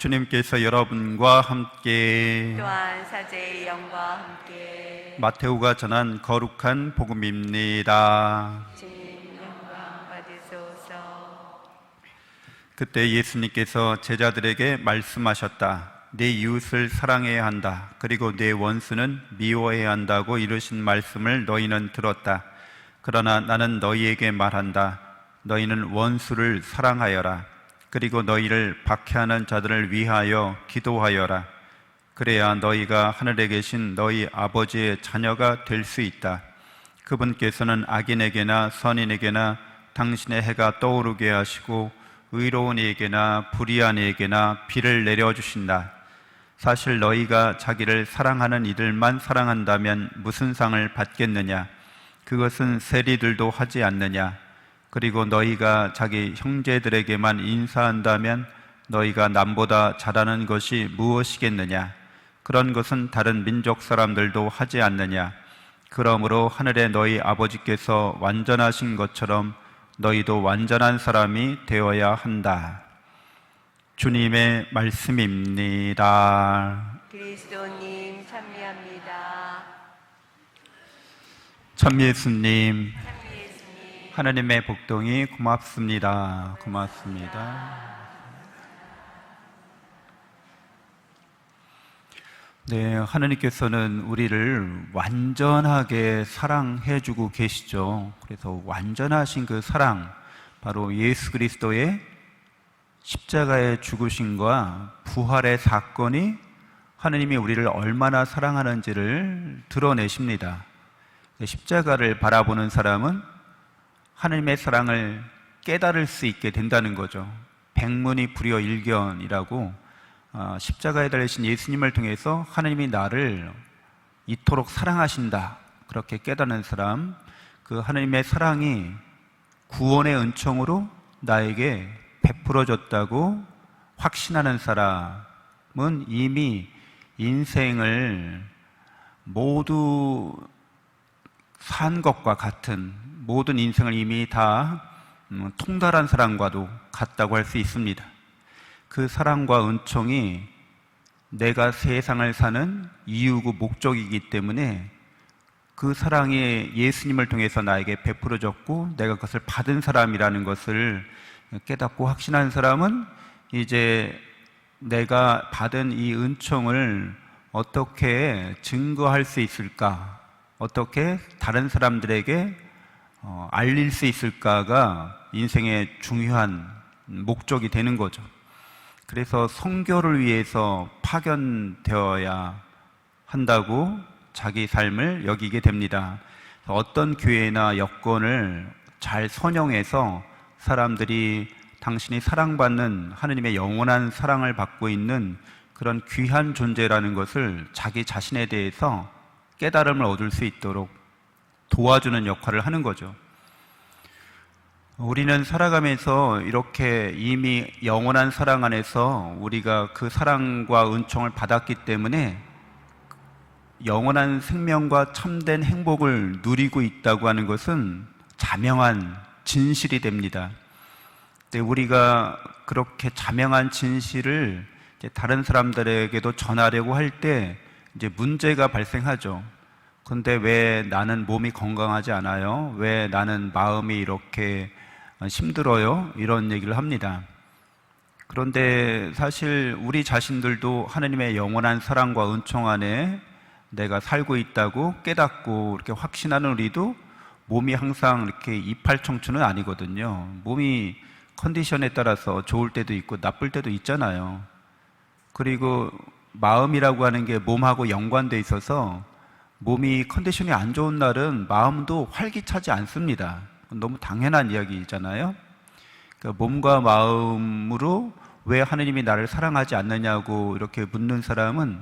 주님께서 여러분과 함께 또한 사제의 영과 함께 마테오가 전한 거룩한 복음입니다. 주님 영광 받으소서. 그때 예수님께서 제자들에게 말씀하셨다. 내 이웃을 사랑해야 한다. 그리고 내 원수는 미워해야 한다고 이르신 말씀을 너희는 들었다. 그러나 나는 너희에게 말한다. 너희는 원수를 사랑하여라. 그리고 너희를 박해하는 자들을 위하여 기도하여라. 그래야 너희가 하늘에 계신 너희 아버지의 자녀가 될 수 있다. 그분께서는 악인에게나 선인에게나 당신의 해가 떠오르게 하시고 의로운 이에게나 불의한 이에게나 비를 내려주신다. 사실 너희가 자기를 사랑하는 이들만 사랑한다면 무슨 상을 받겠느냐? 그것은 세리들도 하지 않느냐? 그리고 너희가 자기 형제들에게만 인사한다면 너희가 남보다 잘하는 것이 무엇이겠느냐? 그런 것은 다른 민족 사람들도 하지 않느냐? 그러므로 하늘에 너희 아버지께서 완전하신 것처럼 너희도 완전한 사람이 되어야 한다. 주님의 말씀입니다. 그리스도님 찬미합니다. 참 예수님, 하나님의 복동이 고맙습니다. 고맙습니다. 네, 하나님께서는 우리를 완전하게 사랑해주고 계시죠. 그래서 완전하신 그 사랑, 바로 예수 그리스도의 십자가의 죽으심과 부활의 사건이 하나님이 우리를 얼마나 사랑하는지를 드러내십니다. 십자가를 바라보는 사람은 하나님의 사랑을 깨달을 수 있게 된다는 거죠. 백문이 불여일견이라고 십자가에 달리신 예수님을 통해서 하나님이 나를 이토록 사랑하신다, 그렇게 깨닫는 사람, 그 하나님의 사랑이 구원의 은총으로 나에게 베풀어졌다고 확신하는 사람은 이미 인생을 모두 산 것과 같은, 모든 인생을 이미 다 통달한 사람과도 같다고 할 수 있습니다. 그 사랑과 은총이 내가 세상을 사는 이유고 목적이기 때문에 그 사랑이 예수님을 통해서 나에게 베풀어졌고 내가 그것을 받은 사람이라는 것을 깨닫고 확신한 사람은 이제 내가 받은 이 은총을 어떻게 증거할 수 있을까, 어떻게 다른 사람들에게 알릴 수 있을까가 인생의 중요한 목적이 되는 거죠. 그래서 선교를 위해서 파견되어야 한다고 자기 삶을 여기게 됩니다. 어떤 교회나 여건을 잘 선용해서 사람들이 당신이 사랑받는 하나님의 영원한 사랑을 받고 있는 그런 귀한 존재라는 것을 자기 자신에 대해서 깨달음을 얻을 수 있도록 도와주는 역할을 하는 거죠. 우리는 살아가면서 이렇게 이미 영원한 사랑 안에서 우리가 그 사랑과 은총을 받았기 때문에 영원한 생명과 참된 행복을 누리고 있다고 하는 것은 자명한 진실이 됩니다. 근데 우리가 그렇게 자명한 진실을 이제 다른 사람들에게도 전하려고 할 때 이제 문제가 발생하죠. 그런데 왜 나는 몸이 건강하지 않아요? 왜 나는 마음이 이렇게 힘들어요? 이런 얘기를 합니다. 그런데 사실 우리 자신들도 하나님의 영원한 사랑과 은총 안에 내가 살고 있다고 깨닫고 이렇게 확신하는 우리도 몸이 항상 이렇게 이팔청춘은 아니거든요. 몸이 컨디션에 따라서 좋을 때도 있고 나쁠 때도 있잖아요. 그리고 마음이라고 하는 게 몸하고 연관돼 있어서 몸이 컨디션이 안 좋은 날은 마음도 활기차지 않습니다. 너무 당연한 이야기잖아요. 그러니까 몸과 마음으로 왜 하나님이 나를 사랑하지 않느냐고 이렇게 묻는 사람은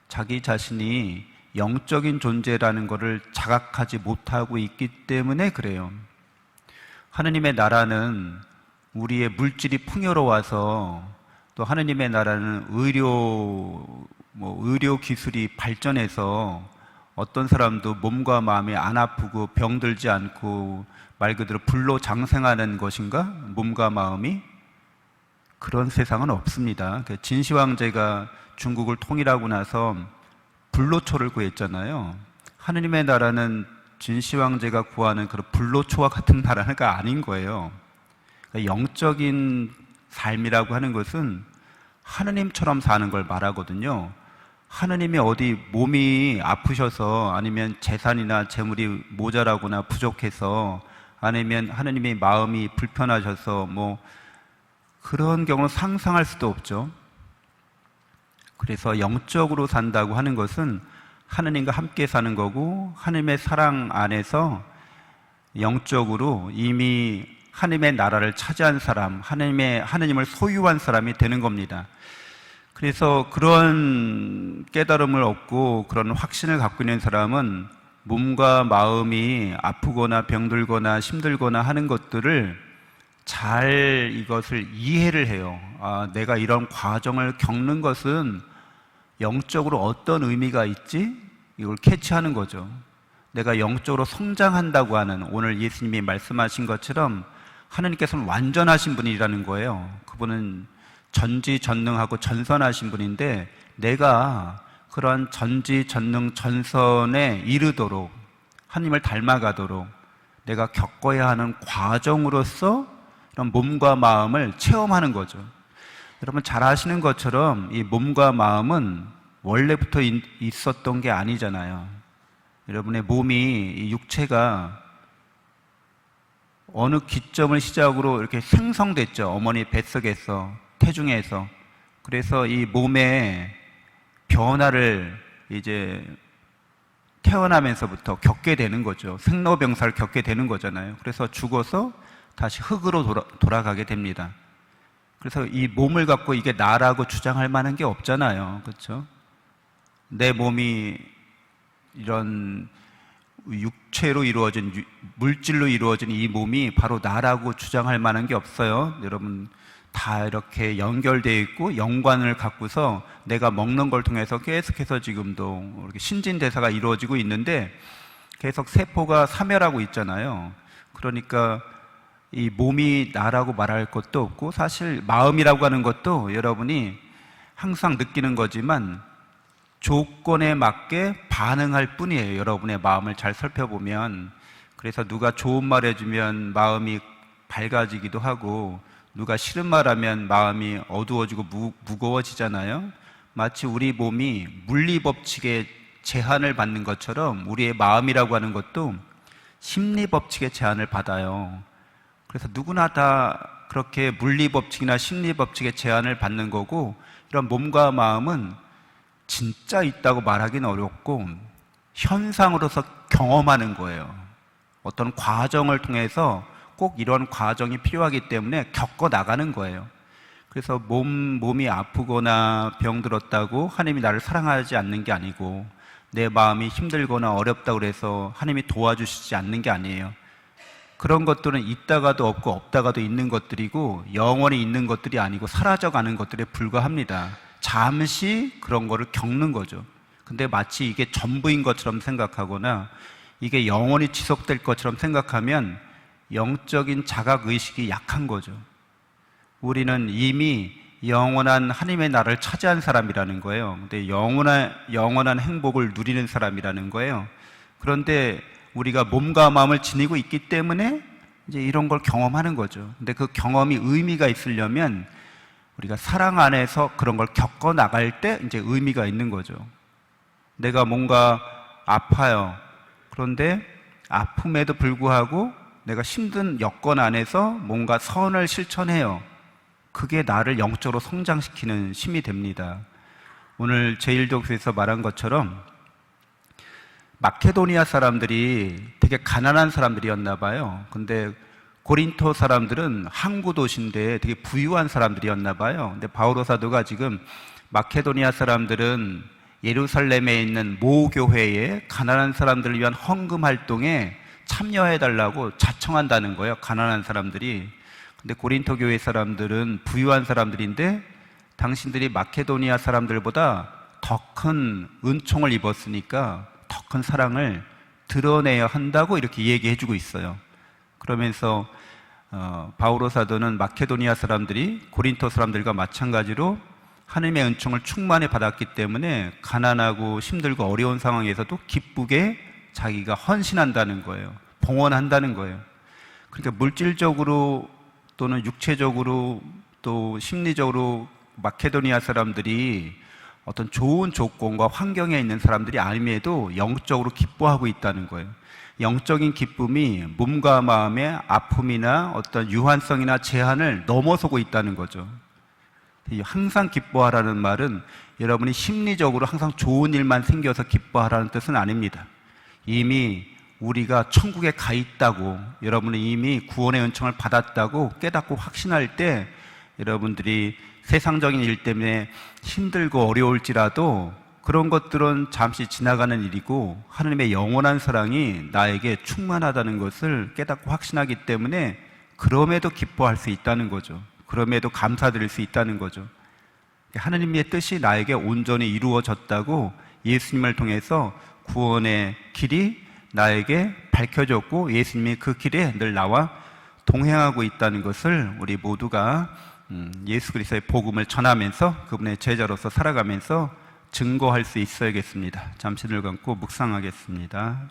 자기 자신이 영적인 존재라는 것을 자각하지 못하고 있기 때문에 그래요. 하나님의 나라는 우리의 물질이 풍요로워서, 또 하나님의 나라는 의료 기술이 발전해서 어떤 사람도 몸과 마음이 안 아프고 병들지 않고 말 그대로 불로 장생하는 것인가? 몸과 마음이? 그런 세상은 없습니다. 그 진시 황제가 중국을 통일하고 나서 불로초를 구했잖아요. 하느님의 나라는 진시 황제가 구하는 그런 불로초와 같은 나라가 아닌 거예요. 그러니까 영적인 삶이라고 하는 것은 하느님처럼 사는 걸 말하거든요. 하느님이 어디 몸이 아프셔서 아니면 재산이나 재물이 모자라거나 부족해서 아니면 하느님의 마음이 불편하셔서 뭐 그런 경우는 상상할 수도 없죠. 그래서 영적으로 산다고 하는 것은 하느님과 함께 사는 거고 하느님의 사랑 안에서 영적으로 이미 하느님의 나라를 차지한 사람, 하느님을 소유한 사람이 되는 겁니다. 그래서 그런 깨달음을 얻고 그런 확신을 갖고 있는 사람은 몸과 마음이 아프거나 병들거나 힘들거나 하는 것들을 잘 이것을 이해를 해요. 아, 내가 이런 과정을 겪는 것은 영적으로 어떤 의미가 있지? 이걸 캐치하는 거죠. 내가 영적으로 성장한다고 하는 오늘 예수님이 말씀하신 것처럼 하나님께서는 완전하신 분이라는 거예요. 그분은 전지전능하고 전선하신 분인데 내가 그런 전지전능 전선에 이르도록 하나님을 닮아가도록 내가 겪어야 하는 과정으로서 이런 몸과 마음을 체험하는 거죠. 여러분 잘 아시는 것처럼 이 몸과 마음은 원래부터 있었던 게 아니잖아요. 여러분의 몸이, 이 육체가 어느 기점을 시작으로 이렇게 생성됐죠. 어머니 뱃속에서, 태중에서. 그래서 이 몸의 변화를 이제 태어나면서부터 겪게 되는 거죠. 생로병사를 겪게 되는 거잖아요. 그래서 죽어서 다시 흙으로 돌아가게 됩니다. 그래서 이 몸을 갖고 이게 나라고 주장할 만한 게 없잖아요. 그렇죠? 내 몸이 이런 육체로 이루어진, 물질로 이루어진 이 몸이 바로 나라고 주장할 만한 게 없어요. 여러분 다 이렇게 연결되어 있고 연관을 갖고서 내가 먹는 걸 통해서 계속해서 지금도 이렇게 신진대사가 이루어지고 있는데 계속 세포가 사멸하고 있잖아요. 그러니까 이 몸이 나라고 말할 것도 없고 사실 마음이라고 하는 것도 여러분이 항상 느끼는 거지만 조건에 맞게 반응할 뿐이에요. 여러분의 마음을 잘 살펴보면. 그래서 누가 좋은 말 해주면 마음이 밝아지기도 하고 누가 싫은 말 하면 마음이 어두워지고 무거워지잖아요. 마치 우리 몸이 물리법칙의 제한을 받는 것처럼 우리의 마음이라고 하는 것도 심리법칙의 제한을 받아요. 그래서 누구나 다 그렇게 물리법칙이나 심리법칙의 제한을 받는 거고 이런 몸과 마음은 진짜 있다고 말하기는 어렵고 현상으로서 경험하는 거예요. 어떤 과정을 통해서 꼭 이런 과정이 필요하기 때문에 겪어 나가는 거예요. 그래서 몸이 아프거나 병들었다고 하나님이 나를 사랑하지 않는 게 아니고 내 마음이 힘들거나 어렵다고 해서 하나님이 도와주시지 않는 게 아니에요. 그런 것들은 있다가도 없고 없다가도 있는 것들이고 영원히 있는 것들이 아니고 사라져가는 것들에 불과합니다. 잠시 그런 거를 겪는 거죠. 근데 마치 이게 전부인 것처럼 생각하거나 이게 영원히 지속될 것처럼 생각하면 영적인 자각의식이 약한 거죠. 우리는 이미 영원한 하나님의 나라를 차지한 사람이라는 거예요. 근데 영원한 행복을 누리는 사람이라는 거예요. 그런데 우리가 몸과 마음을 지니고 있기 때문에 이제 이런 걸 경험하는 거죠. 근데 그 경험이 의미가 있으려면 우리가 사랑 안에서 그런 걸 겪어 나갈 때 이제 의미가 있는 거죠. 내가 뭔가 아파요. 그런데 아픔에도 불구하고 내가 힘든 여건 안에서 뭔가 선을 실천해요. 그게 나를 영적으로 성장시키는 힘이 됩니다. 오늘 제1독서에서 말한 것처럼 마케도니아 사람들이 되게 가난한 사람들이었나 봐요. 근데 고린토 사람들은 항구 도시인데 되게 부유한 사람들이었나 봐요. 근데 바오로 사도가 지금 마케도니아 사람들은 예루살렘에 있는 모 교회에 가난한 사람들을 위한 헌금 활동에 참여해달라고 자청한다는 거예요. 가난한 사람들이. 근데 고린토 교회 사람들은 부유한 사람들인데 당신들이 마케도니아 사람들보다 더 큰 은총을 입었으니까 더 큰 사랑을 드러내야 한다고 이렇게 얘기해주고 있어요. 그러면서 바오로 사도는 마케도니아 사람들이 고린토 사람들과 마찬가지로 하나님의 은총을 충만히 받았기 때문에 가난하고 힘들고 어려운 상황에서도 기쁘게 자기가 헌신한다는 거예요. 봉헌한다는 거예요. 그러니까 물질적으로 또는 육체적으로 또 심리적으로 마케도니아 사람들이 어떤 좋은 조건과 환경에 있는 사람들이 아님에도 영적으로 기뻐하고 있다는 거예요. 영적인 기쁨이 몸과 마음의 아픔이나 어떤 유한성이나 제한을 넘어서고 있다는 거죠. 항상 기뻐하라는 말은 여러분이 심리적으로 항상 좋은 일만 생겨서 기뻐하라는 뜻은 아닙니다. 이미 우리가 천국에 가 있다고, 여러분이 이미 구원의 은총을 받았다고 깨닫고 확신할 때 여러분들이 세상적인 일 때문에 힘들고 어려울지라도 그런 것들은 잠시 지나가는 일이고 하나님의 영원한 사랑이 나에게 충만하다는 것을 깨닫고 확신하기 때문에 그럼에도 기뻐할 수 있다는 거죠. 그럼에도 감사드릴 수 있다는 거죠. 하나님의 뜻이 나에게 온전히 이루어졌다고 예수님을 통해서 구원의 길이 나에게 밝혀졌고 예수님이 그 길에 늘 나와 동행하고 있다는 것을 우리 모두가 예수 그리스도의 복음을 전하면서 그분의 제자로서 살아가면서 증거할 수 있어야겠습니다. 잠시 눈을 감고 묵상하겠습니다.